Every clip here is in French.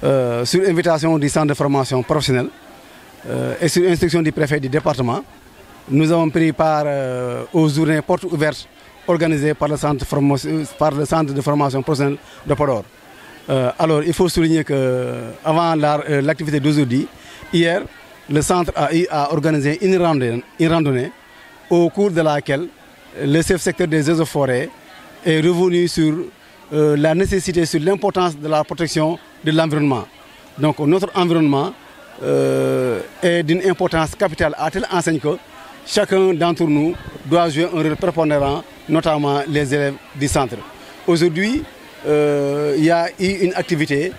sur invitation du centre de formation professionnelle et sur instruction du préfet du département, nous avons pris part aux journées portes ouvertes organisées par le centre de formation professionnelle de Podor. Alors, il faut souligner qu'avant l'activité d'aujourd'hui, hier, le centre a organisé une randonnée au cours de laquelle le chef-secteur des eaux et forêts est revenu sur la nécessité, sur l'importance de la protection de l'environnement. Donc notre environnement est d'une importance capitale à telle enseigne que chacun d'entre nous doit jouer un rôle prépondérant, notamment les élèves du centre. Aujourd'hui, il y a eu une activité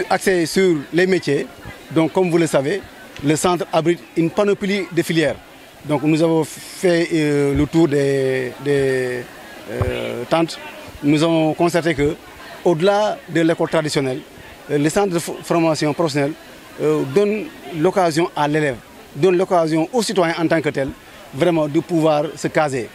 axée sur les métiers. Donc comme vous le savez, le centre abrite une panoplie de filières. Donc nous avons fait le tour des tentes. Nous avons constaté qu'au-delà de l'école traditionnelle, le centre de formation professionnelle donne l'occasion à l'élève, donne l'occasion aux citoyens en tant que tel, vraiment de pouvoir se caser.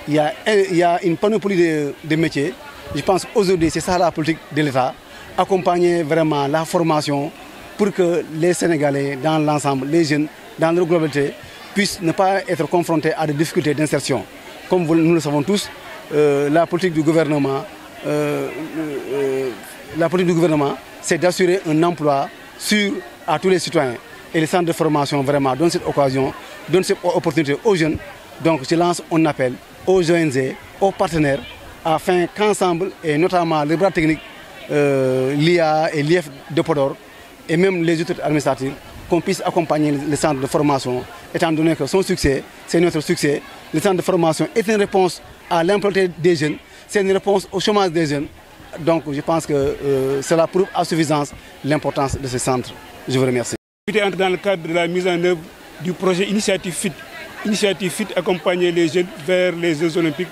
Il y a une panoplie de métiers. Je pense qu'aujourd'hui, c'est ça la politique de l'État, accompagner vraiment la formation pour que les Sénégalais, dans l'ensemble, les jeunes, dans leur globalité, puissent ne pas être confrontés à des difficultés d'insertion. Comme nous le savons tous, la politique du gouvernement, c'est d'assurer un emploi sûr à tous les citoyens. Et les centres de formation vraiment donnent cette occasion, donnent cette opportunité aux jeunes. Donc je lance un appel aux ONG, aux partenaires, afin qu'ensemble, et notamment les bras techniques, l'IA et l'IF de Podor, et même les autorités administratives, qu'on puisse accompagner les centres de formation, étant donné que son succès, c'est notre succès. Le centre de formation est une réponse à l'emploi des jeunes, c'est une réponse au chômage des jeunes. Donc je pense que cela prouve à suffisance l'importance de ce centre. Je vous remercie. Entre dans le cadre de la mise en œuvre du projet Initiative FIT. Initiative FIT accompagner les jeunes vers les Jeux olympiques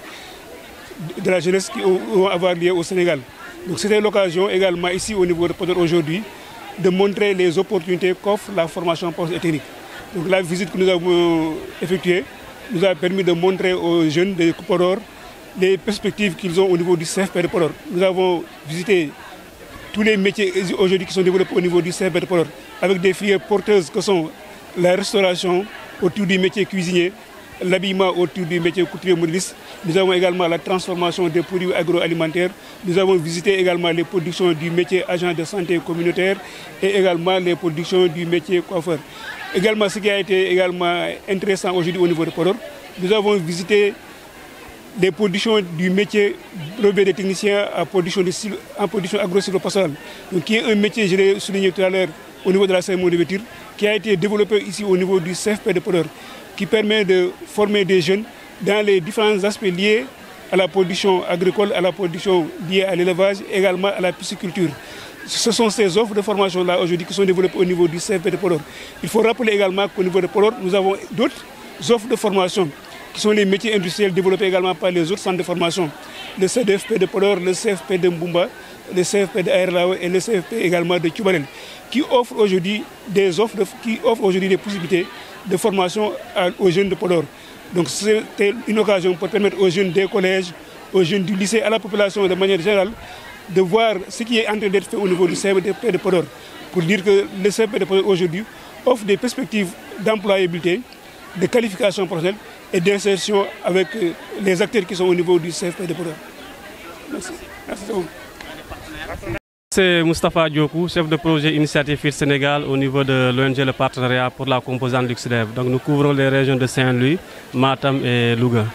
de la jeunesse qui vont avoir lieu au Sénégal. Donc c'était l'occasion également ici au niveau de Podor aujourd'hui de montrer les opportunités qu'offre la formation professionnelle et technique. Donc la visite que nous avons effectuée nous a permis de montrer aux jeunes de Podor les perspectives qu'ils ont au niveau du CFP de Podor. Nous avons visité tous les métiers aujourd'hui qui sont développés au niveau du CFP de Podor, avec des filières porteuses que sont la restauration autour du métier cuisinier, l'habillement autour du métier couturier modéliste. Nous avons également la transformation des produits agroalimentaires. Nous avons visité également les productions du métier agent de santé communautaire et également les productions du métier coiffeur. Également, ce qui a été également intéressant aujourd'hui au niveau de Podor, nous avons visité les productions du métier brevet de technicien en production agro-silvopastorale, qui est un métier, je l'ai souligné tout à l'heure, au niveau de la cérémonie de vêture, qui a été développé ici au niveau du CFP de Podor, qui permet de former des jeunes dans les différents aspects liés à la production agricole, à la production liée à l'élevage, également à la pisciculture. Ce sont ces offres de formation-là aujourd'hui qui sont développées au niveau du CFP de Podor. Il faut rappeler également qu'au niveau de Podor, nous avons d'autres offres de formation qui sont les métiers industriels développés également par les autres centres de formation. Le CDFP de Podor, le CFP de Mbumba, le CFP de Aerlao et le CFP également de Tubarel, qui offrent aujourd'hui des possibilités de formation aux jeunes de Podor. Donc c'était une occasion pour permettre aux jeunes des collèges, aux jeunes du lycée, à la population de manière générale, de voir ce qui est en train d'être fait au niveau du CFP de Podor, pour dire que le CFP de Podor aujourd'hui offre des perspectives d'employabilité, de qualification professionnelle et d'insertion avec les acteurs qui sont au niveau du CFP de Podor. Merci. Merci. C'est Moustapha Diokou, chef de projet Initiative FIT Sénégal au niveau de l'ONG Le Partenariat pour la composante LuxDev. Donc nous couvrons les régions de Saint-Louis, Matam et Louga.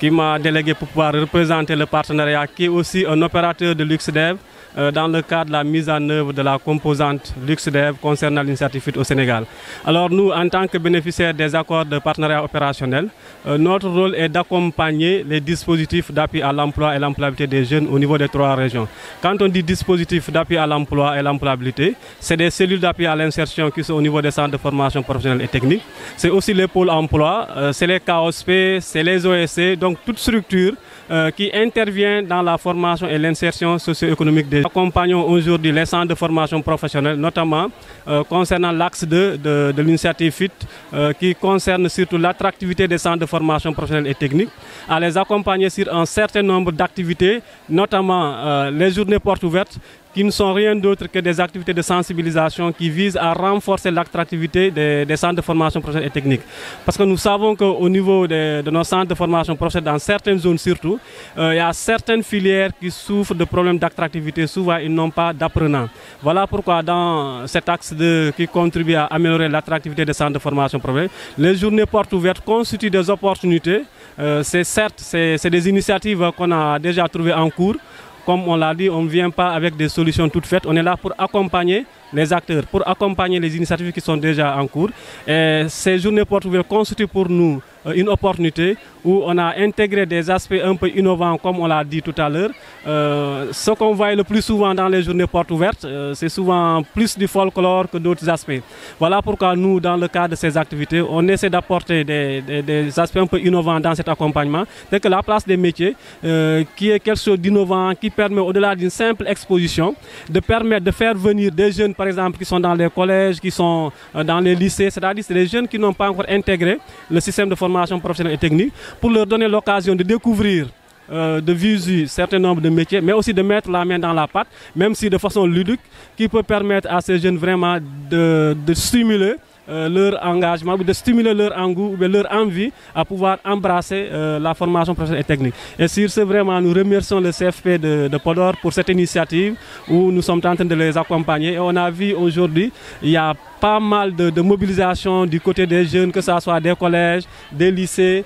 Qui m'a délégué pour pouvoir représenter le partenariat, qui est aussi un opérateur de LuxDev dans le cadre de la mise en œuvre de la composante LuxDev concernant l'initiative FIT au Sénégal. Alors nous, en tant que bénéficiaires des accords de partenariat opérationnel, notre rôle est d'accompagner les dispositifs d'appui à l'emploi et l'employabilité des jeunes au niveau des 3 régions. Quand on dit dispositifs d'appui à l'emploi et l'employabilité, c'est des cellules d'appui à l'insertion qui sont au niveau des centres de formation professionnelle et technique. C'est aussi les pôles emploi, c'est les KOSP, c'est les OSC, donc toute structure qui intervient dans la formation et l'insertion socio-économique des jeunes. Nous accompagnons aujourd'hui les centres de formation professionnelle, notamment concernant l'axe 2 de l'initiative FIT, qui concerne surtout l'attractivité des centres de formation professionnelle et technique, à les accompagner sur un certain nombre d'activités, notamment les journées portes ouvertes, qui ne sont rien d'autre que des activités de sensibilisation qui visent à renforcer l'attractivité des centres de formation professionnelle et technique. Parce que nous savons qu'au niveau de nos centres de formation professionnelle, dans certaines zones surtout, il y a certaines filières qui souffrent de problèmes d'attractivité. Souvent, ils n'ont pas d'apprenants. Voilà pourquoi dans cet axe qui contribue à améliorer l'attractivité des centres de formation professionnelle, les journées portes ouvertes constituent des opportunités. C'est des initiatives qu'on a déjà trouvées en cours. Comme on l'a dit, on ne vient pas avec des solutions toutes faites. On est là pour accompagner les acteurs, pour accompagner les initiatives qui sont déjà en cours. Et ces journées portes ouvertes constituent pour nous une opportunité où on a intégré des aspects un peu innovants, comme on l'a dit tout à l'heure. Ce qu'on voit le plus souvent dans les journées portes ouvertes, c'est souvent plus du folklore que d'autres aspects. Voilà pourquoi nous, dans le cadre de ces activités, on essaie d'apporter des aspects un peu innovants dans cet accompagnement. C'est que la place des métiers, qui est quelque chose d'innovant, qui permet, au-delà d'une simple exposition, de permettre de faire venir des jeunes, par exemple, qui sont dans les collèges, qui sont dans les lycées, c'est-à-dire c'est des jeunes qui n'ont pas encore intégré le système de formation professionnelle et technique, pour leur donner l'occasion de découvrir de visu certain nombre de métiers, mais aussi de mettre la main dans la pâte, même si de façon ludique, qui peut permettre à ces jeunes vraiment de stimuler leur engagement, de stimuler leur engouement, leur envie à pouvoir embrasser la formation professionnelle et technique. Et sur ce, vraiment, nous remercions le CFP de Podor pour cette initiative où nous sommes en train de les accompagner. Et on a vu aujourd'hui, il y a pas mal de mobilisation du côté des jeunes, que ce soit des collèges, des lycées,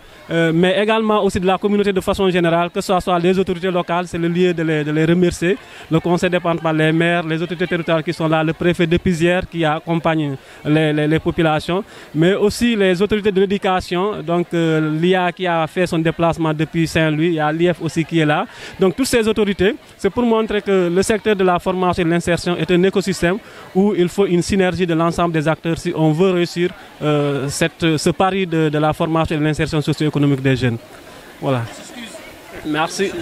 mais également aussi de la communauté de façon générale, que ce soit les autorités locales, c'est le lieu de les remercier, le conseil départemental, les maires, les autorités territoriales qui sont là, le préfet de Pisière qui accompagne les populations, mais aussi les autorités de l'éducation, donc l'IA qui a fait son déplacement depuis Saint-Louis, il y a l'IF aussi qui est là. Donc toutes ces autorités, c'est pour montrer que le secteur de la formation et de l'insertion est un écosystème où il faut une synergie de l'ensemble des acteurs si on veut réussir ce pari de la formation et de l'insertion socio-économique des jeunes. Voilà. Merci.